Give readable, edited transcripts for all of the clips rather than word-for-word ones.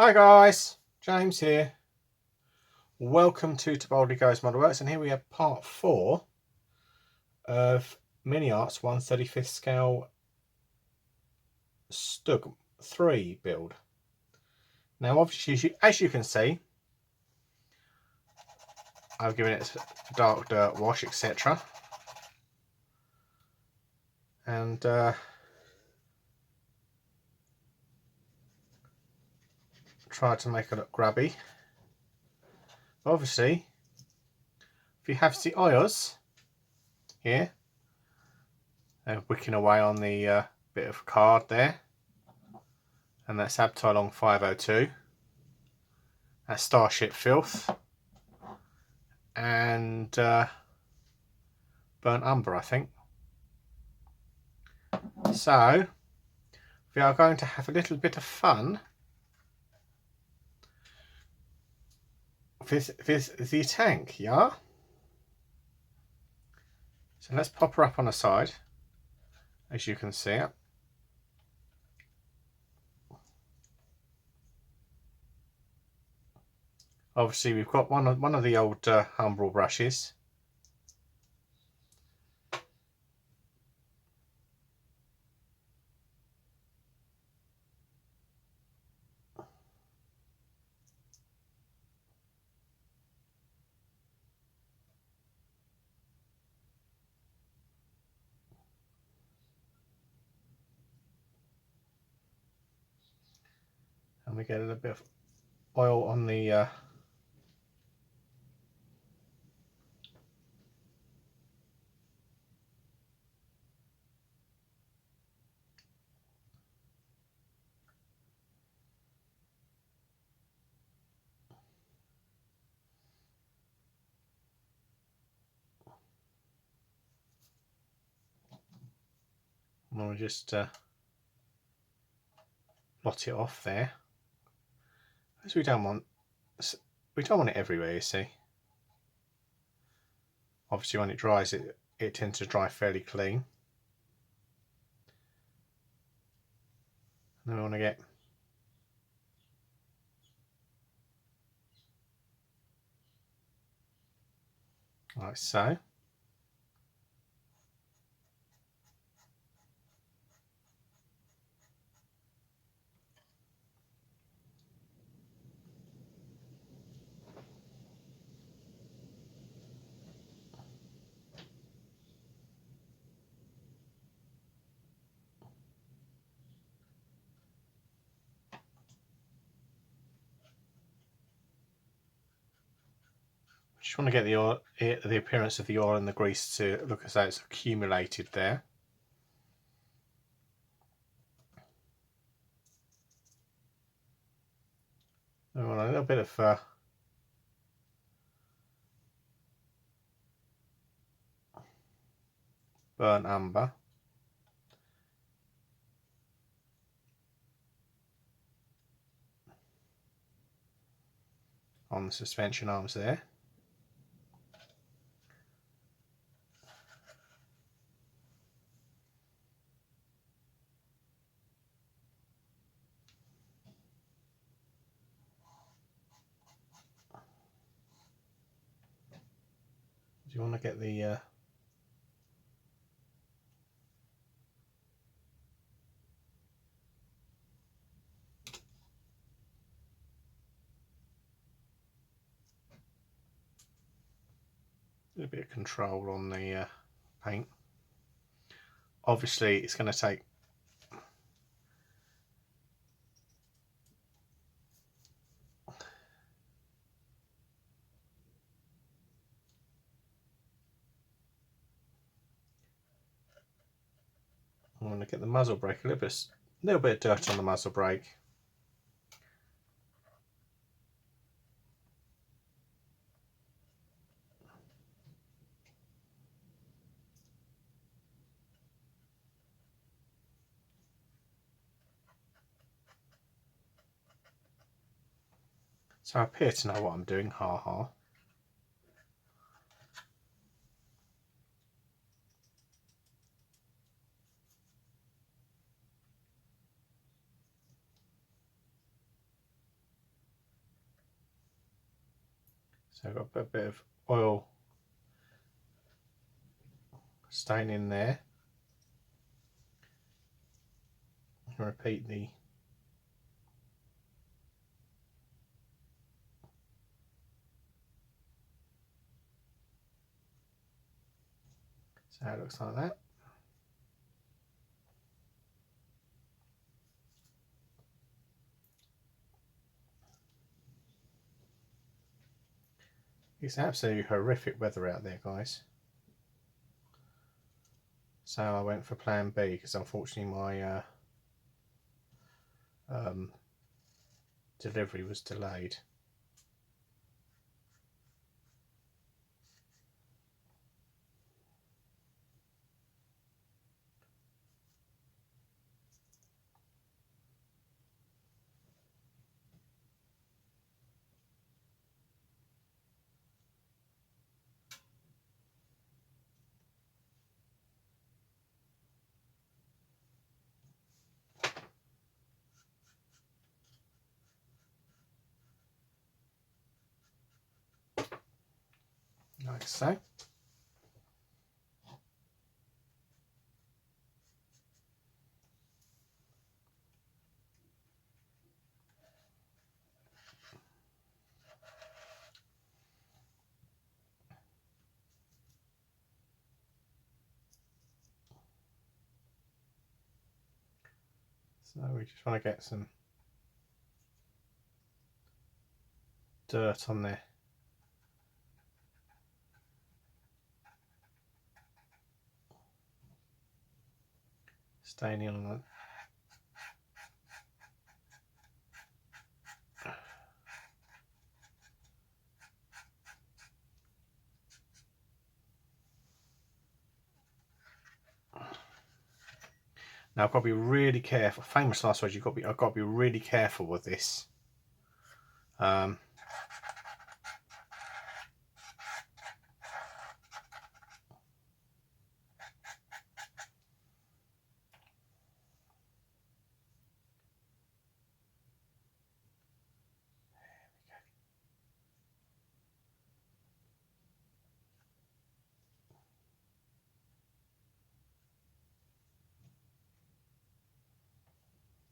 Hi guys, James here. Welcome to Boldly Goes Model Works, and here we have part 4 of Miniart's 1/35th scale Stug 3 build. Now obviously as you can see, I've given it a dark dirt wash, etc. And tried to make it look grubby. Obviously, if you have the eyes here, they're wicking away on the bit of card there, and that's Abteilung 502. That's Starship Filth and Burnt Umber, I think. So we are going to have a little bit of fun with the tank, yeah? So let's pop her up on the side, as you can see it. Obviously we've got one of the old Humbrol brushes. And we get a little bit of oil on the and we'll just blot it off there, because we don't want it everywhere, you see. Obviously when it dries, it tends to dry fairly clean. And then we want to get like so. Just want to get the appearance of the oil and the grease to look as though it's accumulated there. We want a little bit of burnt umber. On the suspension arms there. Do you want to get the a bit of control on the paint? Obviously it's going to take I'm going to get the muzzle brake, a little bit of dirt on the muzzle brake. So I appear to know what I'm doing, ha ha. So I've got a bit of oil stain in there. I'll repeat the so it looks like that. It's absolutely horrific weather out there, guys. So I went for plan B because unfortunately my delivery was delayed. Like so. So we just want to get some dirt on there. Staining on the now I've got to be really careful. Famous last words. I've got to be really careful with this.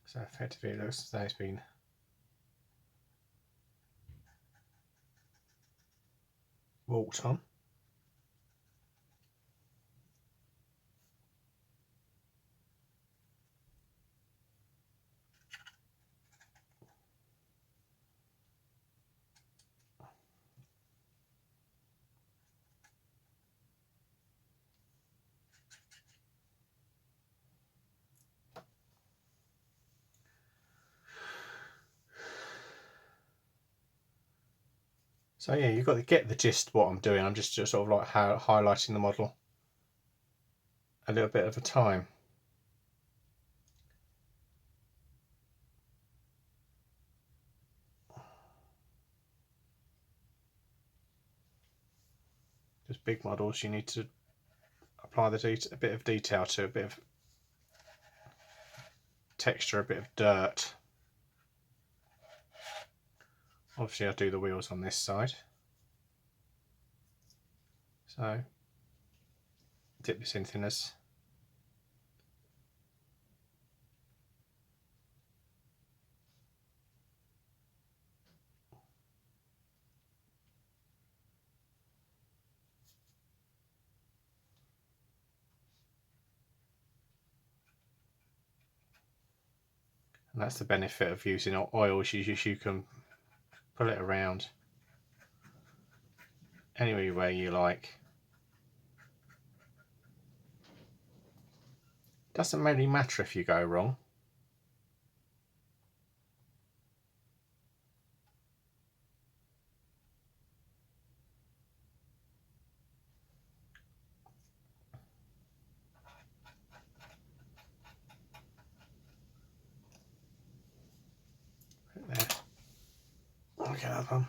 So effectively it looks as though it's been walked on. So yeah, you've got to get the gist of what I'm doing. I'm just sort of like highlighting the model a little bit at a time. Just big models, you need to apply a bit of detail to, a bit of texture, a bit of dirt. Obviously I do the wheels on this side. So dip this in thinners. And that's the benefit of using oils. You can pull it around any way you like. Doesn't really matter if you go wrong. Put it there. Okay, that one.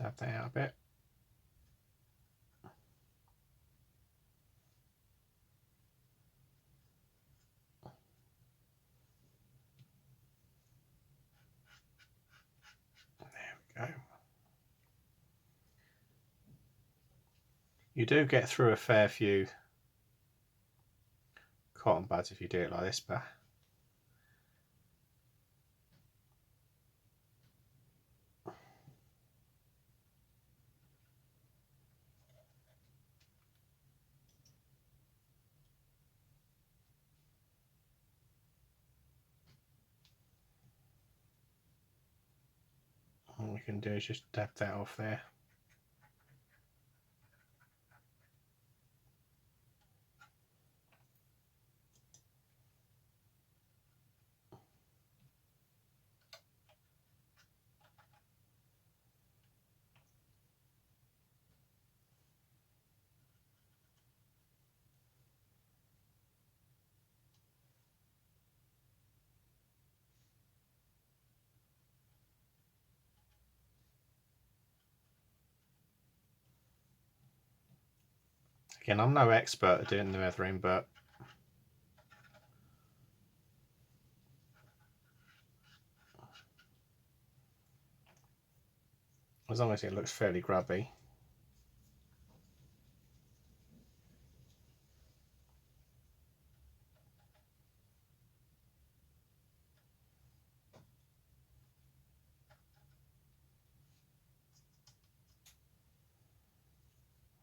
dab that out a bit. There we go. You do get through a fair few cotton buds if you do it like this, but all we can do is just dab that off there. Again, I'm no expert at doing the weathering, but as long as it looks fairly grubby.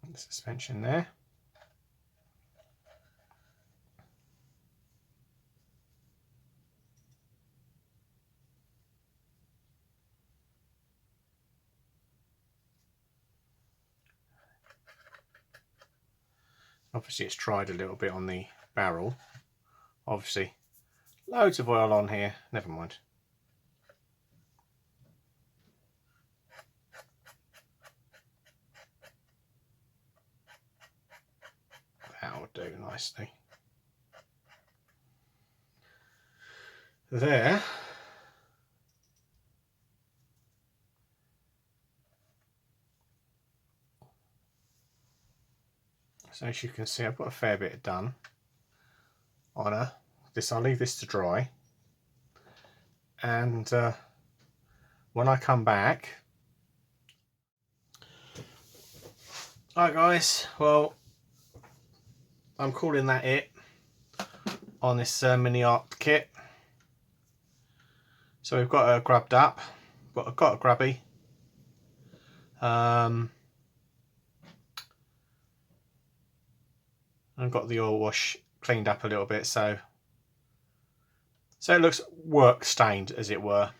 The suspension there. Obviously it's dried a little bit on the barrel. Obviously loads of oil on here, never mind. That'll do nicely. There. So as you can see, I've got a fair bit done on this. I'll leave this to dry, and when I come back, alright guys, well, I'm calling that it on this Miniart kit. So we've got it grubbed up, got a grubby. I've got the oil wash cleaned up a little bit, so it looks work stained, as it were.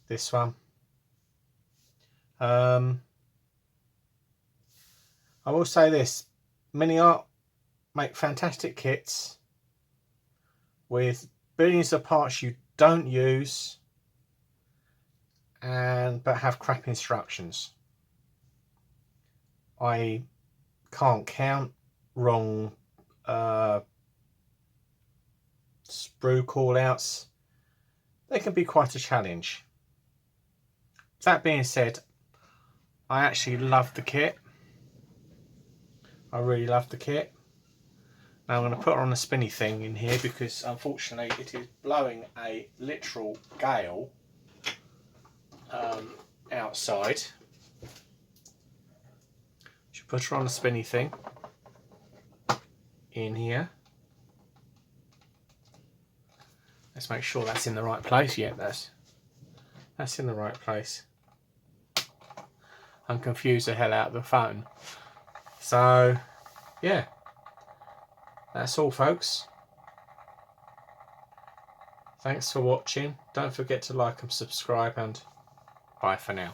This one. I will say this: Miniart make fantastic kits with billions of parts you don't use, but have crap instructions. I can't count, wrong sprue call outs. They can be quite a challenge. That being said, I actually love the kit. I really love the kit. Now I'm going to put her on a spinny thing in here because unfortunately it is blowing a literal gale outside. Should put her on a spinny thing in here. Let's make sure that's in the right place. Yeah, that's in the right place. I'm confused the hell out of the phone. So yeah, that's all folks. Thanks for watching. Don't forget to like and subscribe, and bye for now.